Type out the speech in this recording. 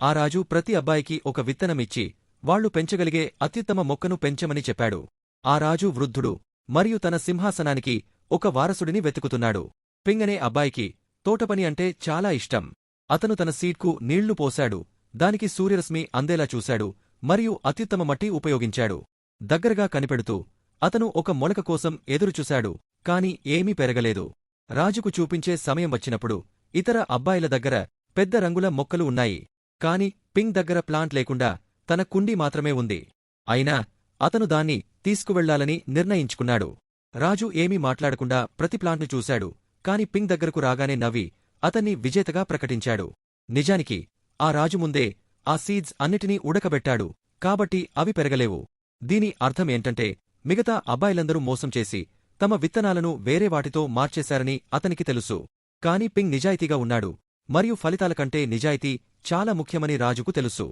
ఆ రాజు ప్రతి అబ్బాయికి ఒక విత్తనమిచ్చి వాళ్లు పెంచగలిగే అత్యుత్తమ మొక్కను పెంచమని చెప్పాడు. ఆ రాజు వృద్ధుడు మరియు తన సింహాసనానికి ఒక వారసుడిని వెతుకుతున్నాడు. పింగ్ అనే అబ్బాయికి తోటపని అంటే చాలా ఇష్టం. అతను తన సీడ్కు నీళ్లు పోశాడు, దానికి సూర్యరశ్మి అందేలా చూశాడు మరియు అత్యుత్తమ మట్టి ఉపయోగించాడు. దగ్గరగా కనిపెడుతూ అతను ఒక మొలక కోసం ఎదురుచూశాడు, కాని ఏమీ పెరగలేదు. రాజుకు చూపించే సమయం వచ్చినప్పుడు ఇతర అబ్బాయిల దగ్గర పెద్ద రంగుల మొక్కలు ఉన్నాయి. కాని పింగ్ దగ్గర ప్లాంట్ లేకుండా తన కుండీ మాత్రమే ఉంది. అయినా అతను దాన్ని తీసుకువెళ్లాలని నిర్ణయించుకున్నాడు. రాజు ఏమీ మాట్లాడకుండా ప్రతి ప్లాంట్ను చూశాడు, కాని పింగ్ దగ్గరకు రాగానే నవ్వి అతన్ని విజేతగా ప్రకటించాడు. నిజానికి ఆ రాజు ముందే ఆ సీడ్స్ అన్నిటినీ ఉడకబెట్టాడు, కాబట్టి అవి పెరగలేవు. దీని అర్థమేంటంటే మిగతా అబ్బాయిలందరూ మోసం చేసి తమ విత్తనాలను వేరే వాటితో మార్చేశారని అతనికి తెలుసు. కాని పింగ్ నిజాయితీగా ఉన్నాడు మరియు ఫలితాల కంటే నిజాయితీ చాలా ముఖ్యమని రాజుకు తెలుసు.